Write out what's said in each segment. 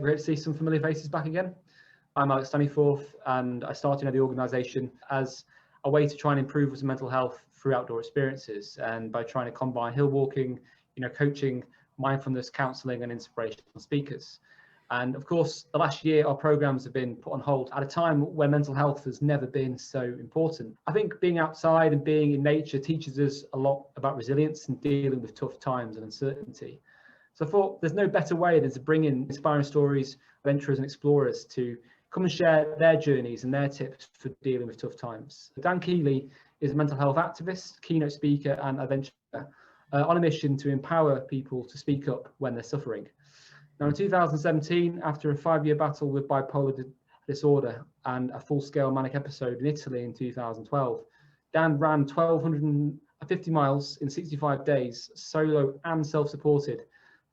Great to see some familiar faces back again. I'm Alex Staniforth, and I started the organisation as a way to try and improve mental health through outdoor experiences, and by trying to combine hill walking, coaching, mindfulness, counselling, and inspirational speakers. And of course, the last year, our programs have been put on hold at a time where mental health has never been so important. I think being outside and being in nature teaches us a lot about resilience and dealing with tough times and uncertainty. So I thought there's no better way than to bring in inspiring stories, adventurers and explorers to come and share their journeys and their tips for dealing with tough times. Dan Keeley is a mental health activist, keynote speaker and adventurer on a mission to empower people to speak up when they're suffering. Now in 2017, after a 5-year battle with bipolar disorder and a full-scale manic episode in Italy in 2012, Dan ran 1,250 miles in 65 days, solo and self-supported,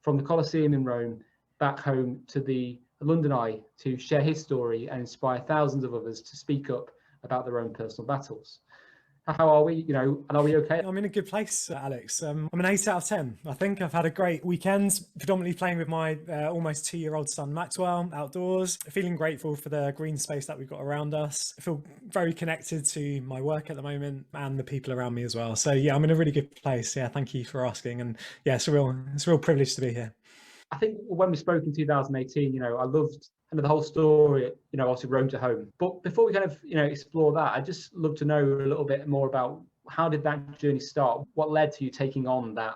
from the Colosseum in Rome back home to the London Eye to share his story and inspire thousands of others to speak up about their own personal battles. How are we, and are we okay? I'm in a good place, Alex. I'm an 8 out of 10. I think I've had a great weekend, predominantly playing with my almost 2-year-old son, Maxwell, outdoors, feeling grateful for the green space that we've got around us. I feel very connected to my work at the moment and the people around me as well. So yeah, I'm in a really good place. Yeah, thank you for asking. And yeah, it's a real privilege to be here. I think when we spoke in 2018, I loved the whole story, obviously Rome to home. But before we explore that, I'd just love to know a little bit more about how did that journey start? What led to you taking on that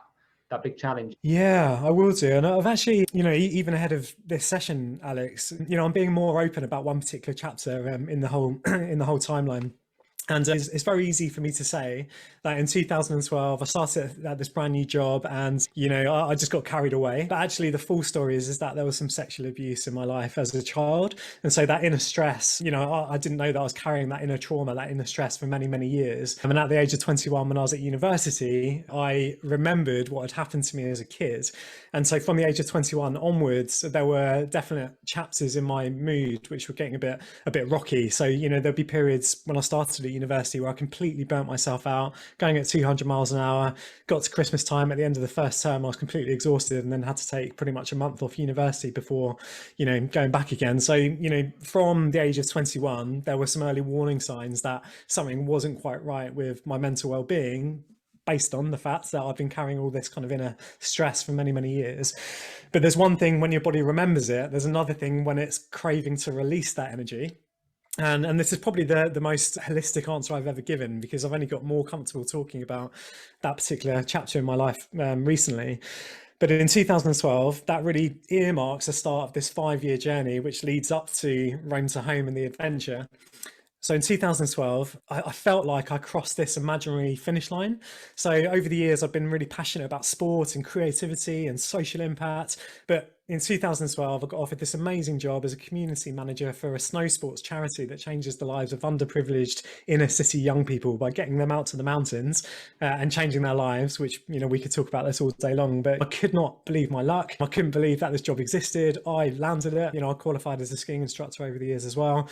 big challenge? Yeah, I will do. And I've actually, even ahead of this session, Alex, I'm being more open about one particular chapter in the whole timeline. And it's very easy for me to say that in 2012, I started at this brand new job and, I just got carried away. But actually, the full story is that there was some sexual abuse in my life as a child. And so that inner stress, I didn't know that I was carrying that inner trauma, that inner stress for many, many years. And at the age of 21, when I was at university, I remembered what had happened to me as a kid. And so from the age of 21 onwards, there were definite chapters in my mood which were getting a bit rocky. So, there'd be periods when I started at university where I completely burnt myself out, going at 200 miles an hour, got to Christmas time at the end of the first term, I was completely exhausted and then had to take pretty much a month off university before, going back again. So, from the age of 21, there were some early warning signs that something wasn't quite right with my mental well-being, based on the fact that I've been carrying all this kind of inner stress for many, many years. But there's one thing when your body remembers it, there's another thing when it's craving to release that energy. And this is probably the most holistic answer I've ever given, because I've only got more comfortable talking about that particular chapter in my life recently. But in 2012, that really earmarks the start of this 5-year journey, which leads up to Rome to Home and the adventure. So in 2012, I felt like I crossed this imaginary finish line. So over the years, I've been really passionate about sport and creativity and social impact. But in 2012, I got offered this amazing job as a community manager for a snow sports charity that changes the lives of underprivileged inner city young people by getting them out to the mountains and changing their lives, which, we could talk about this all day long, but I could not believe my luck. I couldn't believe that this job existed. I landed it. I qualified as a skiing instructor over the years as well.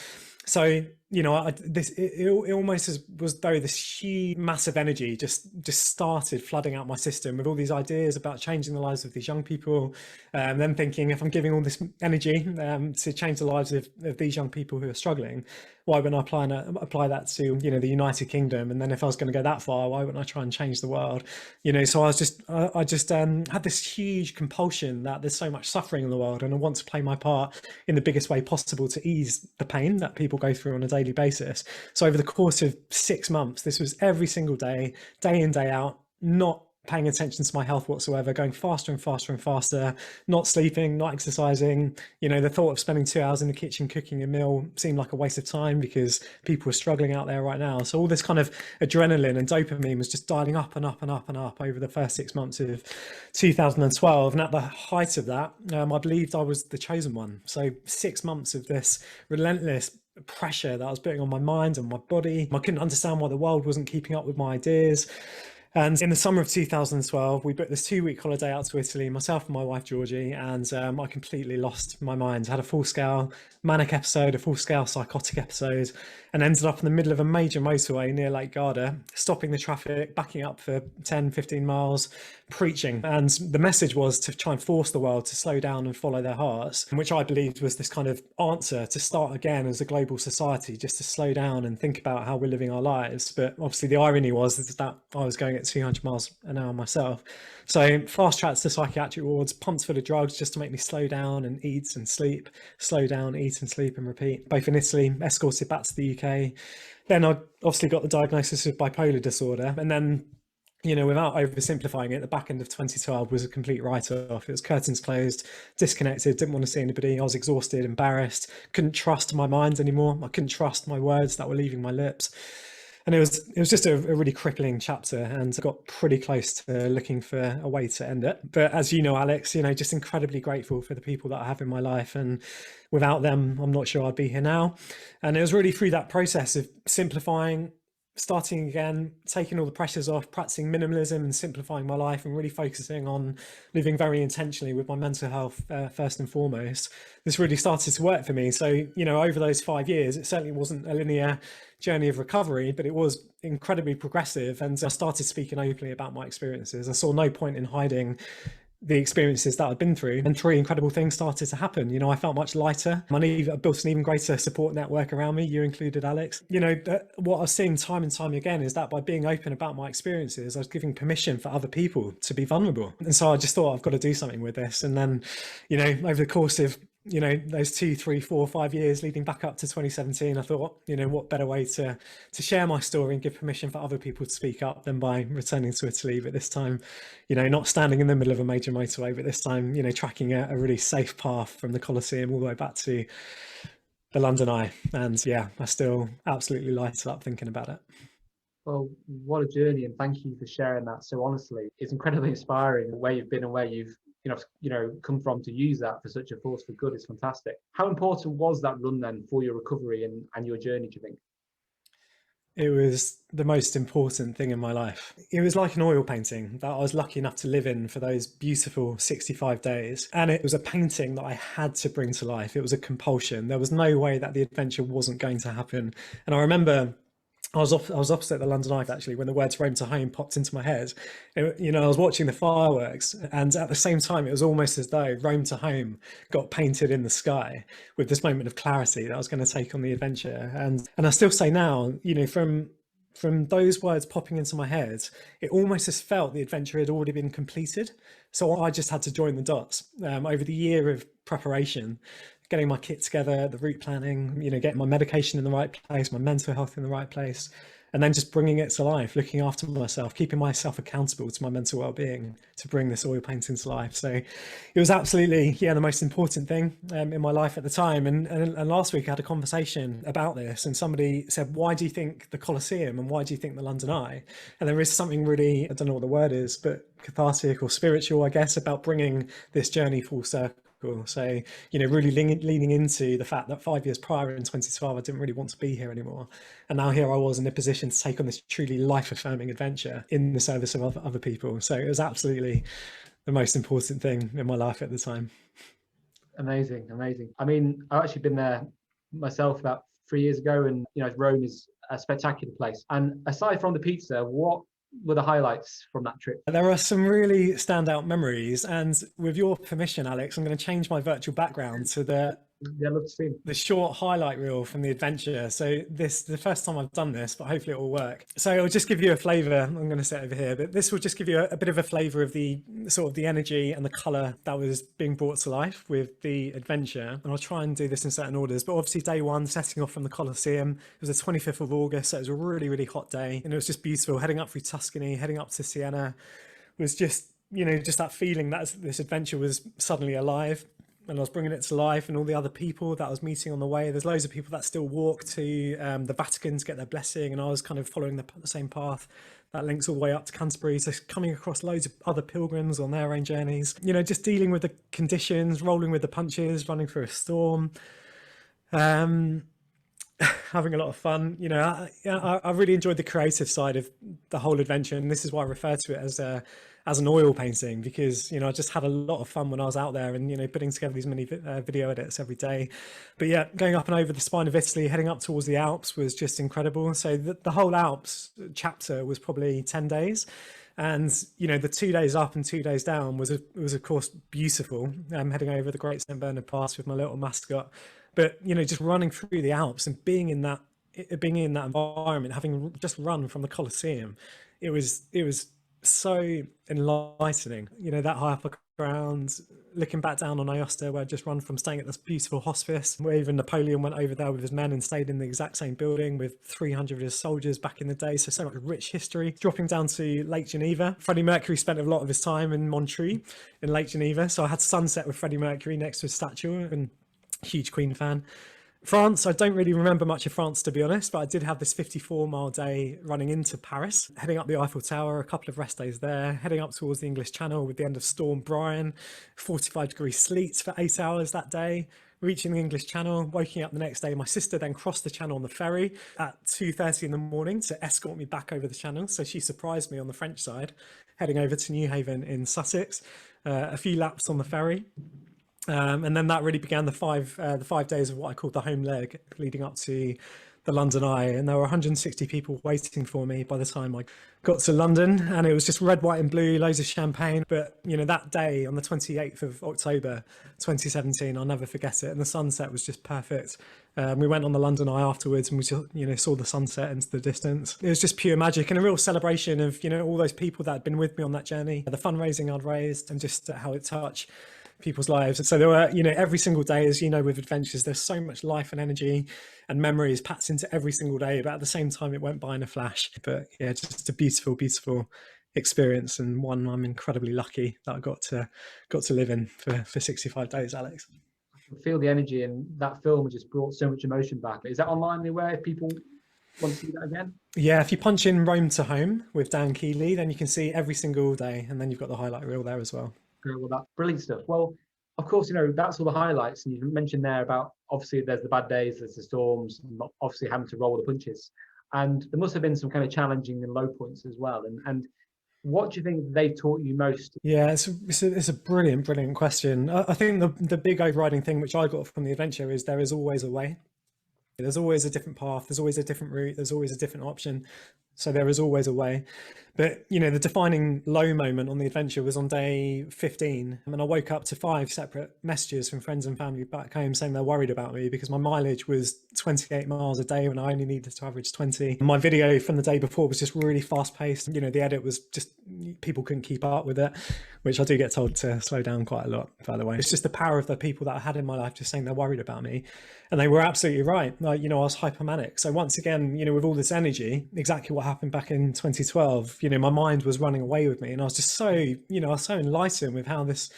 So, it almost was though this huge, massive energy just started flooding out my system with all these ideas about changing the lives of these young people. And then thinking, if I'm giving all this energy to change the lives of these young people who are struggling, why wouldn't I apply that to, the United Kingdom? And then if I was going to go that far, why wouldn't I try and change the world? So I just had this huge compulsion that there's so much suffering in the world, and I want to play my part in the biggest way possible to ease the pain that people go through on a daily basis. So over the course of 6 months, this was every single day, day in, day out, not paying attention to my health whatsoever, going faster and faster and faster, not sleeping, not exercising. The thought of spending 2 hours in the kitchen cooking a meal seemed like a waste of time because people are struggling out there right now. So all this kind of adrenaline and dopamine was just dialing up and up and up and up over the first 6 months of 2012. And at the height of that, I believed I was the chosen one. So 6 months of this relentless pressure that I was putting on my mind and my body. I couldn't understand why the world wasn't keeping up with my ideas. And in the summer of 2012, we booked this 2-week holiday out to Italy, myself and my wife, Georgie, and I completely lost my mind. I had a full-scale manic episode, a full-scale psychotic episode, and ended up in the middle of a major motorway near Lake Garda, stopping the traffic, backing up for 10, 15 miles, preaching. And the message was to try and force the world to slow down and follow their hearts, which I believed was this kind of answer to start again as a global society, just to slow down and think about how we're living our lives. But obviously the irony was that I was going at 200 miles an hour myself. So fast tracks to psychiatric wards, pumped full of drugs just to make me slow down and eat and sleep, slow down, eat and sleep and repeat, both in Italy, escorted back to the UK. Then I obviously got the diagnosis of bipolar disorder. And then, you know, without oversimplifying it, the back end of 2012 was a complete write-off. It was curtains closed, disconnected, didn't want to see anybody. I was exhausted, embarrassed, couldn't trust my mind anymore. I couldn't trust my words that were leaving my lips. And it was just a really crippling chapter, and I got pretty close to looking for a way to end it. But as you know, Alex, you know, just incredibly grateful for the people that I have in my life, and without them, I'm not sure I'd be here now. And it was really through that process of simplifying, starting again, taking all the pressures off, practicing minimalism and simplifying my life, and really focusing on living very intentionally with my mental health first and foremost. This really started to work for me. So, you know, over those 5 years, it certainly wasn't a linear journey of recovery, but it was incredibly progressive. And I started speaking openly about my experiences. I saw no point in hiding the experiences that I'd been through, and 3 incredible things started to happen. You know, I felt much lighter. I built an even greater support network around me, you included, Alex. You know, what I've seen time and time again is that by being open about my experiences, I was giving permission for other people to be vulnerable. And so I just thought, I've got to do something with this. And then, you know, over the course of, you know, those 2, 3, 4, 5 years leading back up to 2017, I thought, you know, what better way to share my story and give permission for other people to speak up than by returning to Italy, but this time, you know, not standing in the middle of a major motorway, but this time, you know, tracking a really safe path from the Colosseum all the way back to the London Eye. And yeah, I still absolutely light up thinking about it. Well, what a journey, and thank you for sharing that so honestly. It's incredibly inspiring where you've been and where you've come from to use that for such a force for good. Is fantastic. How important was that run then for your recovery and your journey, do you think? It was the most important thing in my life. It was like an oil painting that I was lucky enough to live in for those beautiful 65 days. And it was a painting that I had to bring to life. It was a compulsion. There was no way that the adventure wasn't going to happen. And I remember I was opposite the London Eye actually when the words "Rome to Home" popped into my head. You know, I was watching the fireworks, and at the same time, it was almost as though "Rome to Home" got painted in the sky with this moment of clarity that I was going to take on the adventure. And I still say now, you know, from those words popping into my head, it almost just felt the adventure had already been completed. So I just had to join the dots over the year of preparation, getting my kit together, the route planning, you know, getting my medication in the right place, my mental health in the right place, and then just bringing it to life, looking after myself, keeping myself accountable to my mental well-being to bring this oil painting to life. So it was absolutely, yeah, the most important thing in my life at the time. And last week I had a conversation about this, and somebody said, why do you think the Colosseum and why do you think the London Eye? And there is something really, I don't know what the word is, but cathartic or spiritual, I guess, about bringing this journey full circle. So, you know, really leaning into the fact that 5 years prior in 2012, I didn't really want to be here anymore. And now here I was in a position to take on this truly life-affirming adventure in the service of other people. So it was absolutely the most important thing in my life at the time. Amazing, amazing. I mean, I've actually been there myself about 3 years ago, and you know, Rome is a spectacular place. And aside from the pizza, what were the highlights from that trip? There are some really standout memories, and with your permission, Alex, I'm going to change my virtual background to Yeah, I'd love to see them. the short highlight reel from the adventure. So this the first time I've done this, but hopefully it will work. So I'll just give you a flavor. I'm going to sit over here, but this will just give you a bit of a flavor of the sort of the energy and the color that was being brought to life with the adventure. And I'll try and do this in certain orders, but obviously day one, setting off from the Colosseum. It was the 25th of August. So it was a really, really hot day, and it was just beautiful. Heading up through Tuscany, heading up to Siena was just, you know, just that feeling that this adventure was suddenly alive. And I was bringing it to life, and all the other people that I was meeting on the way. There's loads of people that still walk to the Vatican to get their blessing, and I was kind of following the same path that links all the way up to Canterbury. So coming across loads of other pilgrims on their own journeys, you know, just dealing with the conditions, rolling with the punches, running through a storm, having a lot of fun. You know, I really enjoyed the creative side of the whole adventure. And this is why I refer to it as an oil painting, because, I just had a lot of fun when I was out there and, putting together these mini video edits every day. But yeah, going up and over the spine of Italy, heading up towards the Alps was just incredible. So the whole Alps chapter was probably 10 days. And, the 2 days up and 2 days down was of course beautiful. Heading over the Great St. Bernard Pass with my little mascot. But, just running through the Alps and being in that environment, having just run from the Colosseum, it was so enlightening, that high upper ground, looking back down on Aosta, where I'd just run from staying at this beautiful hospice, where even Napoleon went over there with his men and stayed in the exact same building with 300 of his soldiers back in the day. So much rich history. Dropping down to Lake Geneva, Freddie Mercury spent a lot of his time in Montreux in Lake Geneva, so I had sunset with Freddie Mercury next to his statue, and huge Queen fan. France, I don't really remember much of France, to be honest, but I did have this 54-mile day running into Paris, heading up the Eiffel Tower, a couple of rest days there, heading up towards the English Channel with the end of Storm Brian, 45-degree sleet for 8 hours that day, reaching the English Channel, waking up the next day. My sister then crossed the Channel on the ferry at 2:30 in the morning to escort me back over the Channel. So she surprised me on the French side, heading over to Newhaven in Sussex, a few laps on the ferry. And then that really began the 5 days of what I called the home leg, leading up to the London Eye. And there were 160 people waiting for me by the time I got to London, and it was just red, white and blue, loads of champagne. But that day on the 28th of October 2017, I'll never forget it, and the sunset was just perfect. We went on the London Eye afterwards, and we saw the sunset into the distance. It was just pure magic and a real celebration of all those people that had been with me on that journey, the fundraising I'd raised, and just how it touched people's lives. And so there were, every single day, as with adventures, there's so much life and energy and memories packed into every single day, but at the same time it went by in a flash. But yeah, just a beautiful experience, and one I'm incredibly lucky that I got to live in for 65 days, Alex. I feel the energy, and that film just brought so much emotion back. Is that online anywhere if people want to see that again? Yeah, if you punch in Rome to Home with Dan Keeley, then you can see every single day, and then you've got the highlight reel there as well. Well, that's brilliant stuff. Well, of course, that's all the highlights. And you mentioned there about, obviously, there's the bad days, there's the storms, not obviously having to roll the punches. And there must have been some kind of challenging and low points as well. And what do you think they taught you most? Yeah, it's a brilliant question. I think the big overriding thing which I got from the adventure is there is always a way. There's always a different path. There's always a different route. There's always a different option. So there is always a way. But, the defining low moment on the adventure was on day 15. And I woke up to 5 separate messages from friends and family back home saying they're worried about me because my mileage was 28 miles a day when I only needed to average 20. My video from the day before was just really fast paced. The edit was just, people couldn't keep up with it, which I do get told to slow down quite a lot, by the way. It's just the power of the people that I had in my life just saying they're worried about me. And they were absolutely right. I was hypermanic. So once again, with all this energy, exactly what happened back in 2012, my mind was running away with me. And I was just so, I was so enlightened with how this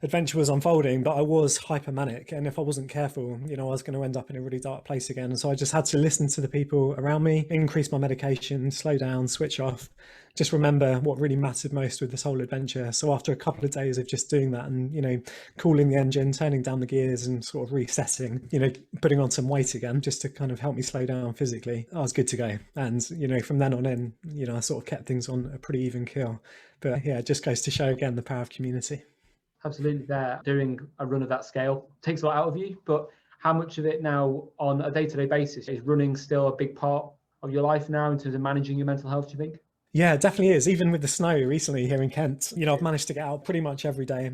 adventure was unfolding, but I was hypermanic. And if I wasn't careful, I was going to end up in a really dark place again. And so I just had to listen to the people around me, increase my medication, slow down, switch off, just remember what really mattered most with this whole adventure. So after a couple of days of just doing that and, cooling the engine, turning down the gears and sort of resetting, putting on some weight again, just to kind of help me slow down physically, I was good to go. And, from then on in, I sort of kept things on a pretty even keel. But yeah, it just goes to show again the power of community. Absolutely. There, doing a run of that scale takes a lot out of you, but how much of it now on a day-to-day basis is running still a big part of your life now in terms of managing your mental health, do you think? Yeah, it definitely is. Even with the snow recently here in Kent, I've managed to get out pretty much every day.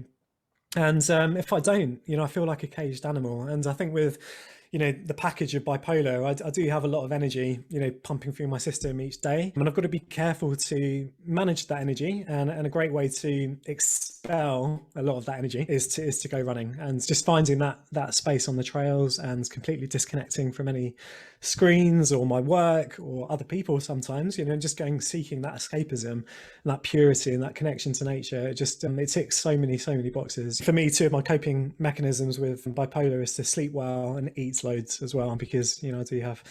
And if I don't, I feel like a caged animal. And I think with, the package of bipolar, I do have a lot of energy, pumping through my system each day. And I've got to be careful to manage that energy. And a great way to expel a lot of that energy is to go running, and just finding that space on the trails and completely disconnecting from any screens or my work or other people sometimes, just seeking that escapism and that purity and that connection to nature. It just, it ticks so many boxes. For me, two of my coping mechanisms with bipolar is to sleep well and eat loads as well, because, I do have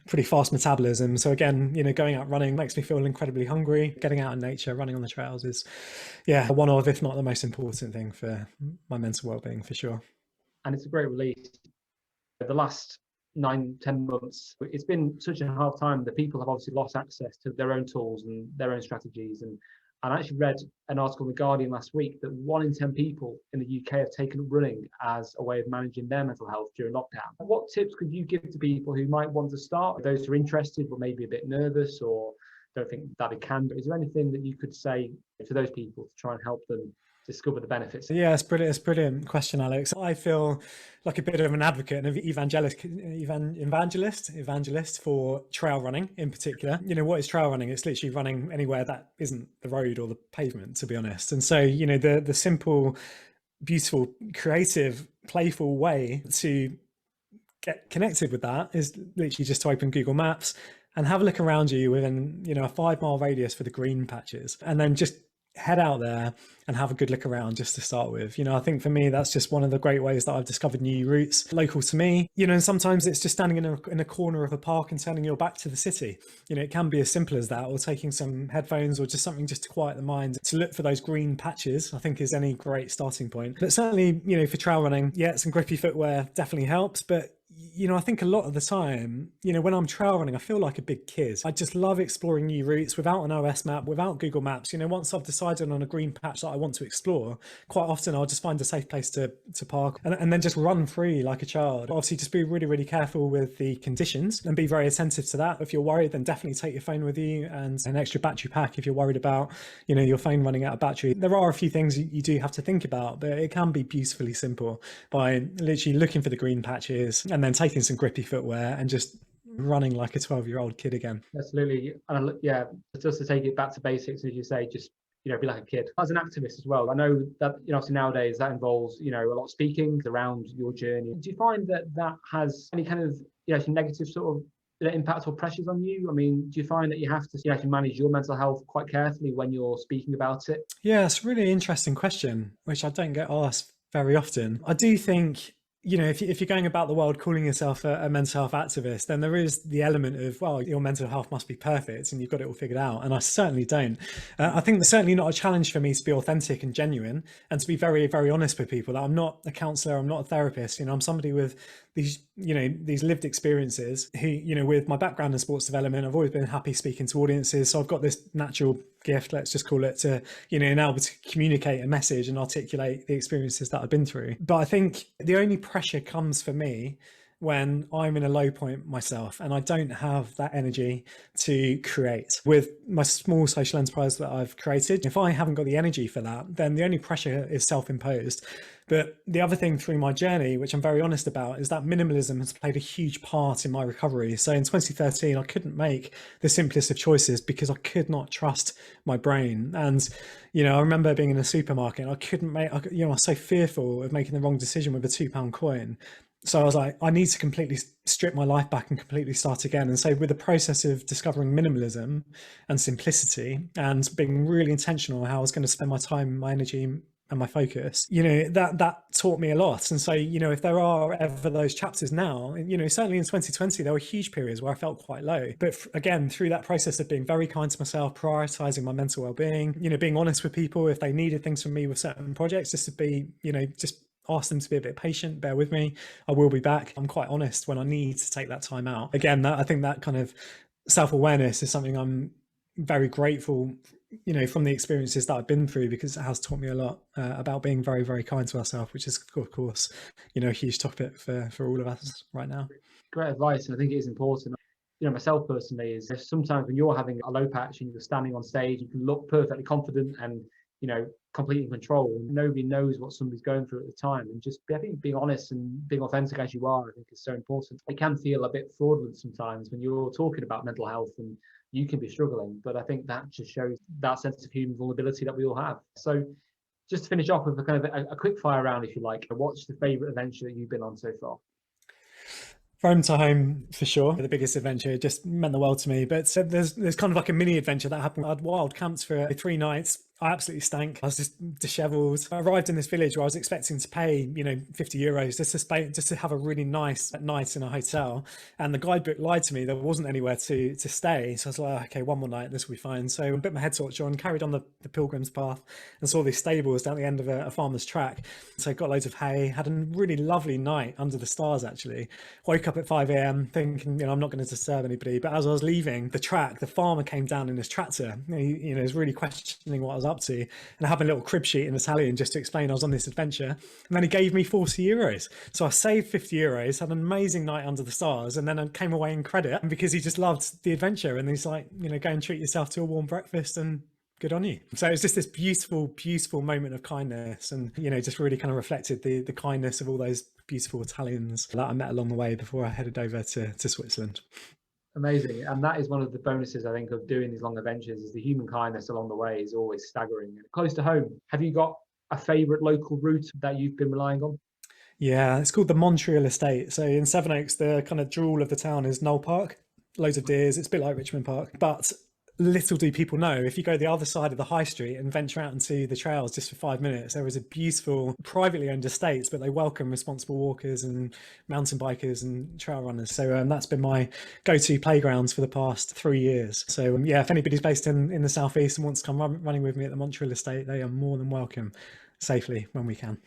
pretty fast metabolism. So again, going out running makes me feel incredibly hungry. Getting out in nature, running on the trails is, one of, if not the most important thing for my mental well-being, for sure. And it's a great release. The last 9-10 months, it's been such a hard time that people have obviously lost access to their own tools and their own strategies. And I actually read an article in The Guardian last week that 1 in 10 people in the UK have taken up running as a way of managing their mental health during lockdown. What tips could you give to people who might want to start, those who are interested but maybe a bit nervous or don't think that they can? Is there anything that you could say to those people to try and help them discover the benefits? Yeah, it's brilliant. It's a brilliant question, Alex. I feel like a bit of an advocate and an evangelist for trail running in particular. You know, what is trail running? It's literally running anywhere that isn't the road or the pavement, to be honest. And so, you know, the simple, beautiful, creative, playful way to get connected with that is literally just to open Google Maps and have a look around you within, you know, a 5-mile radius for the green patches, and then just head out there and have a good look around just to start with. You know, I think for me, that's just one of the great ways that I've discovered new routes local to me. You know, and sometimes it's just standing in a corner of a park and turning your back to the city. You know, it can be as simple as that, or taking some headphones or just something just to quiet the mind. To look for those green patches, I think, is any great starting point. But certainly, you know, for trail running, yeah, some grippy footwear definitely helps. But you know, I think a lot of the time, you know, when I'm trail running, I feel like a big kid. I just love exploring new routes without an OS map, without Google Maps. You know, once I've decided on a green patch that I want to explore, quite often I'll just find a safe place to park and then just run free like a child. Obviously, just be really, really careful with the conditions and be very attentive to that. If you're worried, then definitely take your phone with you and an extra battery pack if you're worried about, you know, your phone running out of battery. There are a few things you do have to think about, but it can be beautifully simple by literally looking for the green patches and then taking some grippy footwear and just running like a 12-year-old kid again. Absolutely. And yeah, just to take it back to basics, as you say, just, you know, be like a kid. As an activist as well, I know that, you know, obviously nowadays that involves, you know, a lot of speaking around your journey. Do you find that that has any kind of, you know, negative sort of impact or pressures on you? I mean, do you find that you have to, you know, manage your mental health quite carefully when you're speaking about it? Yeah, it's a really interesting question, which I don't get asked very often. I do think, you know, if you're going about the world calling yourself a mental health activist, then there is the element of, well, your mental health must be perfect and you've got it all figured out. And I certainly don't. I think there's certainly not a challenge for me to be authentic and genuine and to be very, very honest with people that I'm not a counselor, I'm not a therapist. You know, I'm somebody with these, you know, these lived experiences who, you know, with my background in sports development, I've always been happy speaking to audiences. So I've got this natural gift, let's just call it, to, you know, and able to communicate a message and articulate the experiences that I've been through. But I think the only pressure comes for me when I'm in a low point myself and I don't have that energy to create. With my small social enterprise that I've created, if I haven't got the energy for that, then the only pressure is self-imposed. But the other thing through my journey, which I'm very honest about, is that minimalism has played a huge part in my recovery. So in 2013, I couldn't make the simplest of choices because I could not trust my brain. And, you know, I remember being in a supermarket and I couldn't make, you know, I was so fearful of making the wrong decision with a £2 coin. So I was like, I need to completely strip my life back and completely start again. And so with the process of discovering minimalism and simplicity and being really intentional on how I was going to spend my time, my energy and my focus, you know, that taught me a lot. And so, you know, if there are ever those chapters now, you know, certainly in 2020, there were huge periods where I felt quite low. But again, through that process of being very kind to myself, prioritizing my mental well-being, you know, being honest with people if they needed things from me with certain projects, just to be, you know, just ask them to be a bit patient, bear with me, I will be back. I'm quite honest when I need to take that time out. Again, I think that kind of self-awareness is something I'm very grateful, you know, from the experiences that I've been through, because it has taught me a lot about being very, very kind to ourselves, which is, of course, you know, a huge topic for all of us right now. Great advice. And I think it is important. You know, myself personally, is sometimes when you're having a low patch and you're standing on stage, you can look perfectly confident and, you know, completely in control. Nobody knows what somebody's going through at the time. And just, I think, being honest and being authentic as you are, I think, is so important. It can feel a bit fraudulent sometimes when you're talking about mental health and you can be struggling. But I think that just shows that sense of human vulnerability that we all have. So just to finish off with a kind of a quick fire round, if you like, what's the favourite adventure that you've been on so far? Rome to home, for sure. The biggest adventure. It just meant the world to me. But so there's kind of like a mini adventure that happened. I'd wild camped for 3 nights I absolutely stank. I was just disheveled. I arrived in this village where I was expecting to pay, 50 euros just to have a really nice night in a hotel. And the guidebook lied to me. There wasn't anywhere to stay. So I was like, okay, one more night, this will be fine. So I bit my head torch on, carried on the pilgrim's path and saw these stables down the end of a farmer's track. So I got loads of hay, had a really lovely night under the stars, actually. Woke up at 5 a.m. thinking, I'm not going to disturb anybody. But as I was leaving the track, the farmer came down in his tractor. He was really questioning what I was up to, and I have a little crib sheet in Italian just to explain I was on this adventure. And then he gave me 40 euros. So I saved 50 euros, had an amazing night under the stars, and then I came away in credit because he just loved the adventure. And he's like, go and treat yourself to a warm breakfast and good on you. So it's just this beautiful, beautiful moment of kindness, and just really kind of reflected the kindness of all those beautiful Italians that I met along the way before I headed over to Switzerland. Amazing. And that is one of the bonuses, I think, of doing these long adventures, is the human kindness along the way is always staggering. And close to home, have you got a favourite local route that you've been relying on? Yeah, it's called the Montreal Estate. So in Sevenoaks, the kind of jewel of the town is Knoll Park. Loads of deers. It's a bit like Richmond Park. But little do people know, if you go the other side of the high street and venture out into the trails just for 5 minutes, there is a beautiful privately owned estate, but they welcome responsible walkers and mountain bikers and trail runners. So that's been my go-to playgrounds for the past 3 years. So yeah, if anybody's based in the southeast and wants to come running with me at the Montreal Estate, they are more than welcome, safely when we can.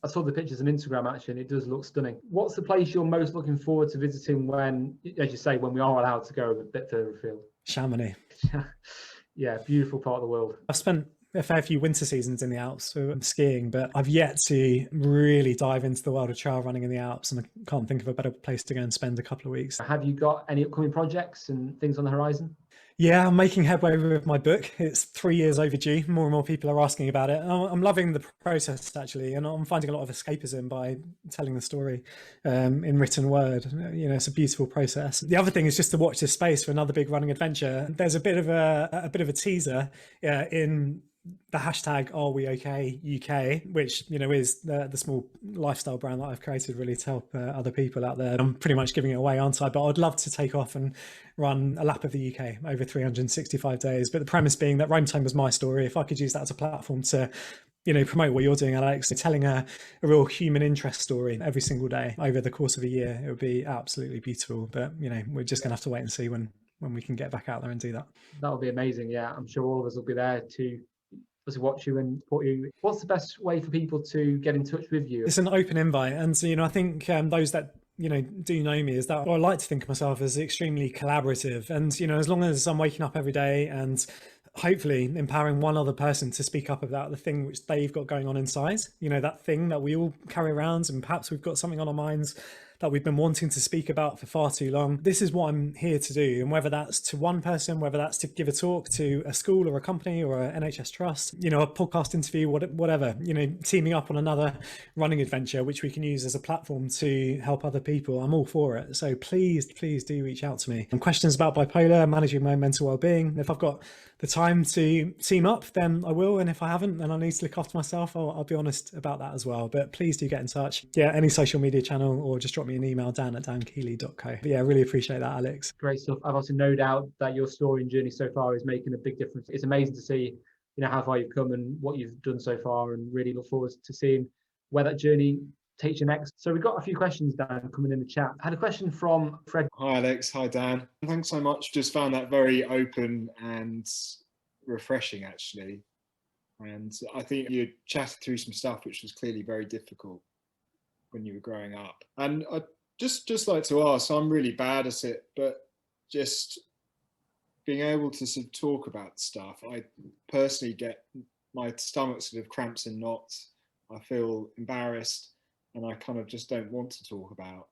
I saw the pictures on Instagram, actually, and it does look stunning. What's the place you're most looking forward to visiting when, as you say, when we are allowed to go a bit further afield? Chamonix. Yeah, beautiful part of the world. I've spent a fair few winter seasons in the Alps, so I'm skiing, but I've yet to really dive into the world of trail running in the Alps, and I can't think of a better place to go and spend a couple of weeks. Have you got any upcoming projects and things on the horizon? Yeah, I'm making headway with my book. It's 3 years overdue. More and more people are asking about it. I'm loving the process, actually, and I'm finding a lot of escapism by telling the story in written word. It's a beautiful process. The other thing is just to watch this space for another big running adventure. There's a bit of a teaser in the hashtag Are We Okay UK, which is the small lifestyle brand that I've created really to help other people out there. I'm pretty much giving it away, aren't I? But I'd love to take off and run a lap of the UK over 365 days. But the premise being that Rome Time was my story. If I could use that as a platform to promote what you're doing, Alex, telling a real human interest story every single day over the course of a year, it would be absolutely beautiful. But we're just gonna have to wait and see when we can get back out there and do that. That would be amazing. Yeah, I'm sure all of us will be there to watch you and support you. What's the best way for people to get in touch with you? It's an open invite, and I think those that do know me is that I like to think of myself as extremely collaborative, and as long as I'm waking up every day and hopefully empowering one other person to speak up about the thing which they've got going on inside, that thing that we all carry around, and perhaps we've got something on our minds that we've been wanting to speak about for far too long. This is what I'm here to do. And whether that's to one person, whether that's to give a talk to a school or a company or an NHS trust, a podcast interview, whatever, teaming up on another running adventure, which we can use as a platform to help other people, I'm all for it. So please do reach out to me. And questions about bipolar, managing my mental well-being, if I've got the time to team up, then I will. And if I haven't, then I need to look after myself. I'll be honest about that as well. But please do get in touch. Yeah, any social media channel, or just drop me an email, dan@dankeeley.co. But yeah, I really appreciate that, Alex. Great stuff. I've also no doubt that your story and journey so far is making a big difference. It's amazing to see, how far you've come and what you've done so far, and really look forward to seeing where that journey takes you next. So we've got a few questions, Dan, coming in the chat. I had a question from Fred. Hi, Alex. Hi, Dan. Thanks so much. Just found that very open and refreshing, actually. And I think you chatted through some stuff which was clearly very difficult when you were growing up. And I just like to ask, I'm really bad at it, but just being able to sort of talk about stuff, I personally get my stomach sort of cramps in knots. I feel embarrassed, and I kind of just don't want to talk about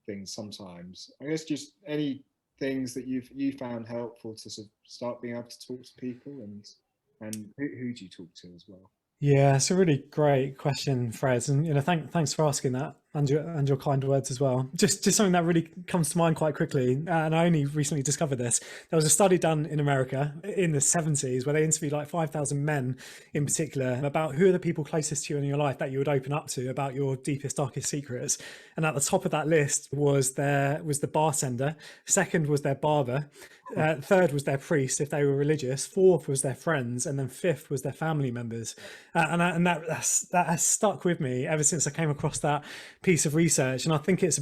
things sometimes. I guess just any things that you found helpful to sort of start being able to talk to people, and who do you talk to as well? Yeah, it's a really great question, Fred, and thanks for asking that. and your kind words as well. Just something that really comes to mind quite quickly, and I only recently discovered this. There was a study done in America in the 70s where they interviewed like 5,000 men in particular about who are the people closest to you in your life that you would open up to about your deepest, darkest secrets. And at the top of that list was the bartender. Second was their barber. Third was their priest if they were religious. Fourth was their friends, and then fifth was their family members. And that has stuck with me ever since I came across that piece of research. And I think it's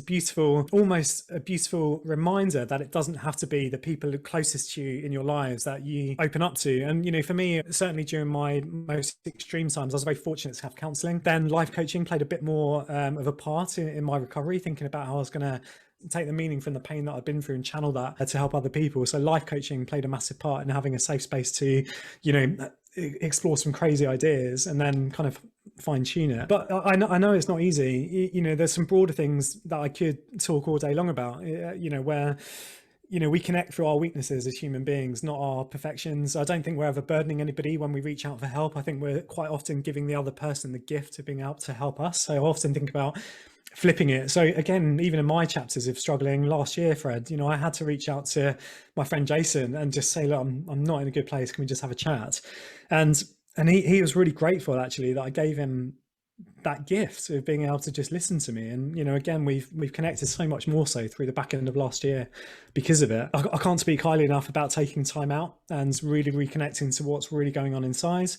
almost a beautiful reminder that it doesn't have to be the people closest to you in your lives that you open up to. And for me, certainly during my most extreme times, I was very fortunate to have counselling. Then life coaching played a bit more of a part in my recovery, thinking about how I was going to take the meaning from the pain that I've been through and channel that to help other people. So life coaching played a massive part in having a safe space to, explore some crazy ideas and then kind of fine tune it. But I know it's not easy. There's some broader things that I could talk all day long about, where we connect through our weaknesses as human beings, not our perfections. I don't think we're ever burdening anybody when we reach out for help. I think we're quite often giving the other person the gift of being able to help us. So I often think about flipping it. So again, even in my chapters of struggling last year, Fred, I had to reach out to my friend Jason and just say, look, I'm not in a good place. Can we just have a chat? And he was really grateful actually that I gave him that gift of being able to just listen to me. And again, we've connected so much more so through the back end of last year because of it. I can't speak highly enough about taking time out and really reconnecting to what's really going on inside,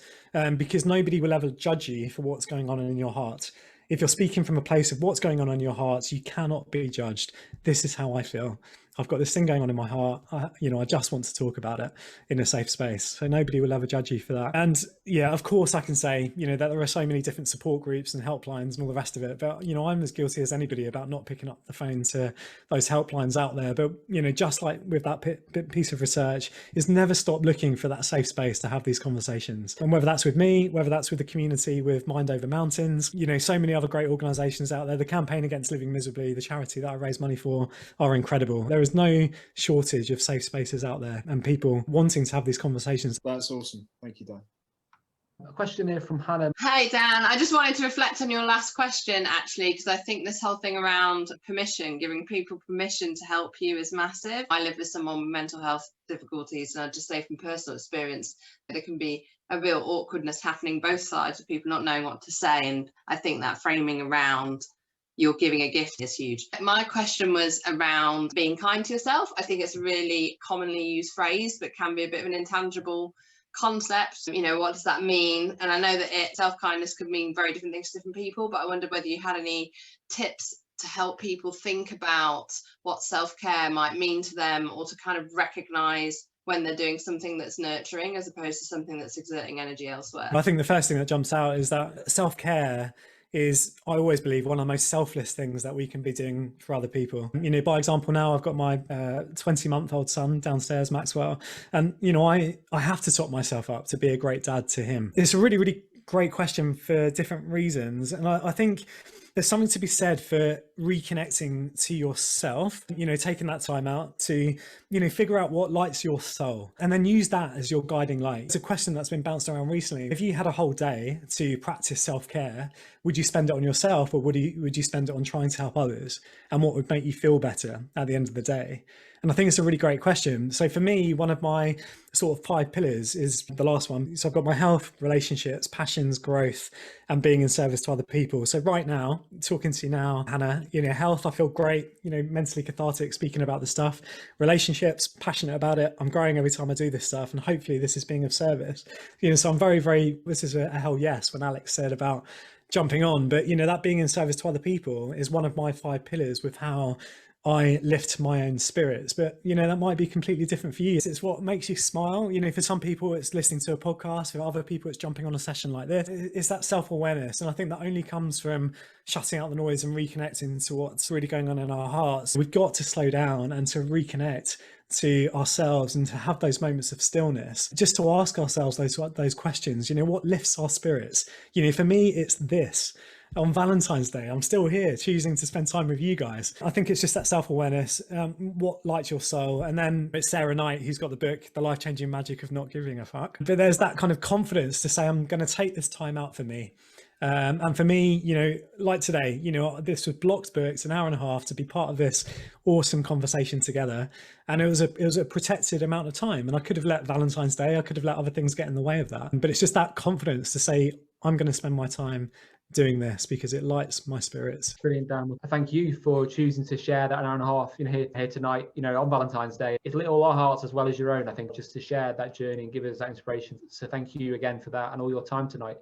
because nobody will ever judge you for what's going on in your heart. If you're speaking from a place of what's going on in your heart, you cannot be judged. This is how I feel. I've got this thing going on in my heart. I just want to talk about it in a safe space. So nobody will ever judge you for that. And yeah, of course I can say, that there are so many different support groups and helplines and all the rest of it. But, I'm as guilty as anybody about not picking up the phone to those helplines out there. But, just like with that piece of research, is never stop looking for that safe space to have these conversations. And whether that's with me, whether that's with the community, with Mind Over Mountains, so many other great organizations out there. The Campaign Against Living Miserably, the charity that I raise money for, are incredible. There is no shortage of safe spaces out there and people wanting to have these conversations. That's awesome. Thank you, Dan. A question here from Hannah. Hey, Dan, I just wanted to reflect on your last question, actually, because I think this whole thing around permission, giving people permission to help you is massive. I live with someone with mental health difficulties, and I'd just say from personal experience, there can be a real awkwardness happening both sides of people not knowing what to say. And I think that framing around you're giving a gift is huge. My question was around being kind to yourself. I think it's a really commonly used phrase, but can be a bit of an intangible concept. What does that mean? And I know that self-kindness could mean very different things to different people, but I wondered whether you had any tips to help people think about what self-care might mean to them, or to kind of recognize when they're doing something that's nurturing as opposed to something that's exerting energy elsewhere. I think the first thing that jumps out is that self-care is, I always believe, one of the most selfless things that we can be doing for other people. By example, now I've got my 20-month-old son downstairs, Maxwell, and I have to top myself up to be a great dad to him. It's a really, really great question for different reasons, and I think there's something to be said for reconnecting to yourself, taking that time out to, figure out what lights your soul and then use that as your guiding light. It's a question that's been bounced around recently. If you had a whole day to practice self-care, would you spend it on yourself, or would you spend it on trying to help others? And what would make you feel better at the end of the day? And I think it's a really great question. So for me, one of my sort of 5 pillars is the last one. So I've got my health, relationships, passions, growth, and being in service to other people. So right now, talking to you now, Hannah, health, I feel great, mentally cathartic, speaking about this stuff. Relationships, passionate about it. I'm growing every time I do this stuff, and hopefully this is being of service. So I'm very, very, this is a hell yes when Alex said about jumping on, but that being in service to other people is one of my 5 pillars with how I lift my own spirits. But that might be completely different for you. It's what makes you smile. For some people it's listening to a podcast, for other people it's jumping on a session like this. It's that self-awareness, and I think that only comes from shutting out the noise and reconnecting to what's really going on in our hearts. We've got to slow down and to reconnect to ourselves and to have those moments of stillness, just to ask ourselves those questions. What lifts our spirits? For me it's this. On Valentine's Day, I'm still here choosing to spend time with you guys. I think it's just that self-awareness, what lights your soul. And then it's Sarah Knight, who's got the book, The Life-Changing Magic of Not Giving a Fuck. But there's that kind of confidence to say, I'm going to take this time out for me. And for me, you know, like today, you know, this was blocked books, an hour and a half to be part of this awesome conversation together. And it was a protected amount of time. And I could have let Valentine's Day, I could have let other things get in the way of that. But it's just that confidence to say, I'm going to spend my time doing this because it lights my spirits. Brilliant, Dan. Thank you for choosing to share that an hour and a half, you know, here tonight, you know, on Valentine's Day. It's lit all our hearts as well as your own, I think, just to share that journey and give us that inspiration. So thank you again for that and all your time tonight.